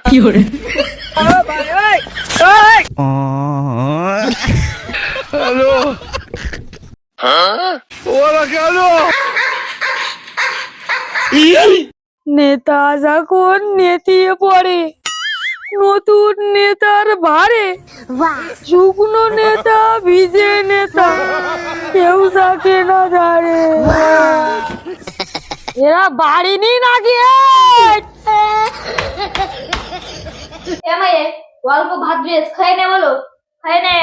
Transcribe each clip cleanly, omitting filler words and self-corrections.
কি করে? হ্যালো, ওরা কেন? নেতা যখন নেতিয়ে পড়ে নতুন নেতার ভারে, শুকনো নেতা ভিজে নেতা কেউ থাকে না ধারে। এরা বাড়িনি নাকি? অল্প ভাত বেশ খাই নে, বলো খাই নে।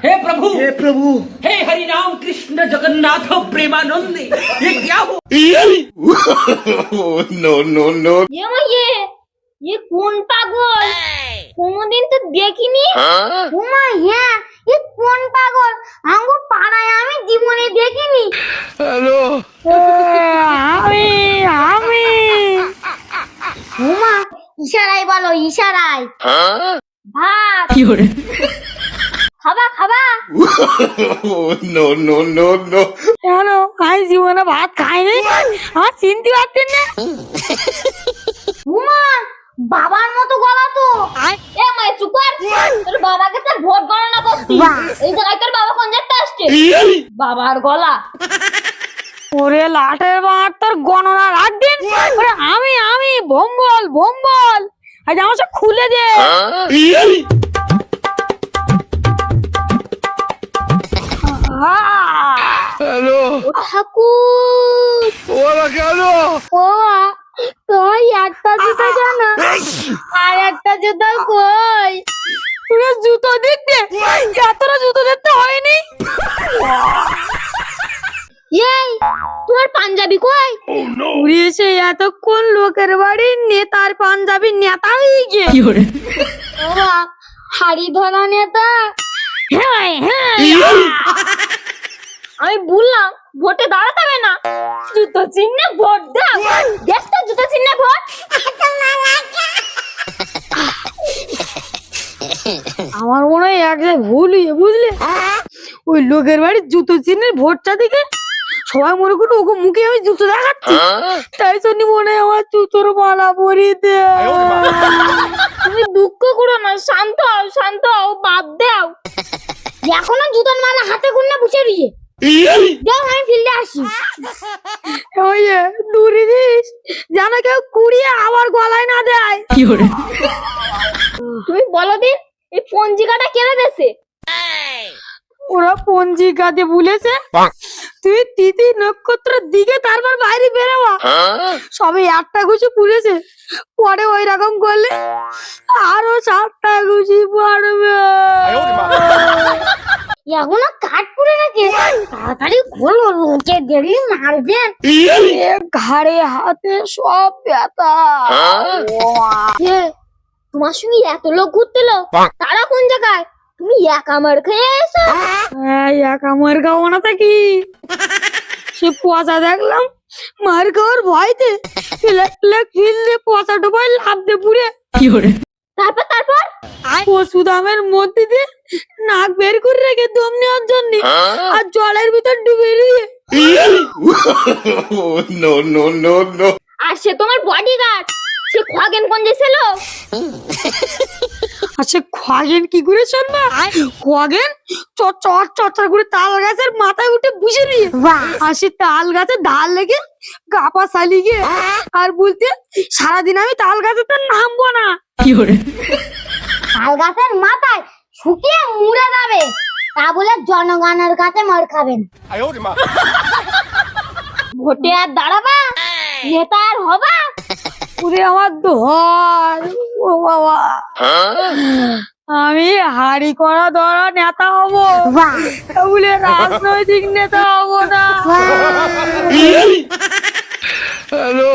हे प्रभु, हे प्रभु, हे हरि राम कृष्ण जगन्नाथ प्रेमानंद, ये क्या हो? No no no. ये কোন পাগল? কোনদিন তো দেখিনি। ये কোন পাগল? আঙ্গু পাড়ায় আমি জীবনে দেখিনি। হ্যালো, আমি আমি উমা, ইশারায় বলো, ইশারায়। ভাত কি করে? খাবা খাবা। No no no no. কেন আমি জীবনে ভাত খাইনি? আমার চিনতে পারতেন না? উমা, বাবার মতো গলা তো। এ মাই চুপ কর। তোর বাবাকে তো ভোট গণনা করতি। এই জায়গায় তোর বাবা কোন জায়গায় আসছে? বাবার গলা। ওরে লাটের মার, তোর গণনা রাখ দিন। ওরে আমি ভম্বল ভম্বল, আজ আমার সব খুলে দে। হ্যালো, ঠাকুর, ওরা কেন? ও তুই একটা জুতো জানা আর একটা জুতো কই? পুরো জুতো দেখতে, এতটা জুতো দেখতে হয়নি। এই তোমার পাঞ্জাবি কই? উড়ে এসে এতক্ষণ লোকের বাড়ির নেতার পাঞ্জাবি নেতা হয়ে গিয়ে। কি করে? বাবা, হাড়ি ধরা নেতা। হ্যাঁ হ্যাঁ, আমি বললাম ভোটে দাঁড়াতে হবে না, জুতো চিহ্নে ভোট দাও। দেশ তো জুতো চিহ্নে ভোট। আমার মনে হয় এক জায়গায় ভুল হয়ে, বুঝলে? ওই লোকের বাড়ির জুতো চিহ্নের ভোটটা দিকে সবাই মনে করলো ওকে মুখে আমি জুতো দেখাচ্ছি, তাই জন্য মনে হয় আমার জুতোর মালা পরিয়ে দে। তুমি দুঃখ করো না, শান্ত হও, শান্ত হও, বাদ দাও। এখনো জুতোর মালা হাতে গুন্না বুঝে দিয়ে দাও, আমি ফিল্ডে আসি। ওই যে দূরে দিস, যেন কেউ কুড়িয়ে আবার গলায় না দেয়। কি করে? তুমি বলো দিন, এই পঞ্জিকাটা কেড়ে দেছে? ওরা পঞ্জিকাতে বলেছে তুই তিথি নক্ষত্রের দিকে তারপর বাইরে বেরোবা। সবে একটা গুছি পুড়েছে, পরে ওই রকম করলে আরো 7টা গুছি পড়বে। এখনো কাঠ পুড়ে রাখে, তাড়াতাড়ি খোলো, লোকে দেরি মারবেন। ঘাড়ে হাতে সব ব্যথা। এ, তোমার সঙ্গে এত লোক ঘুরতেল, তারা কোন জায়গায়? তুমি একা মার খেয়ে এসো। একা মার খাবো না তা কি? সে পচা দেখলাম মার খাওয়ার ভয়তে ফিরলে পচা ডোবায় লাভ দে পুড়ে। কি করে? তারপর তারপর ওষুধ আমের মধ্যে দিয়ে নাক বের করে রেখে দম নেওয়ার জন্য আর জলের ভিতর ডুবে দিয়ে। No no no no. আর সে তোমার বডিগার্ড, সে খগেন কোন যে ছিল? আচ্ছা খগেন কি করে শুনবা? খগেন চচ্চর করে তাল গাছের মাথায় উঠে বসে দিয়ে আর সে তাল গাছে ঢাল লেগে গাপা চালিয়ে গিয়ে আর বলতে সারাদিন আমি তাল গাছে তো নামবো না। কি করে? তাল গাছের মাথায় শুকিয়ে মুড়ে যাবে, তা বলে জনগণের কাছে মার খাবেন। ভোটে আর দাঁড়াবা, নেতা আর হবা? পুরে আমার ধর, ও বাবা, আমি হাড়ি করা ধরা নেতা হবো, বলে রাজনৈতিক নেতা হবো না। হ্যালো,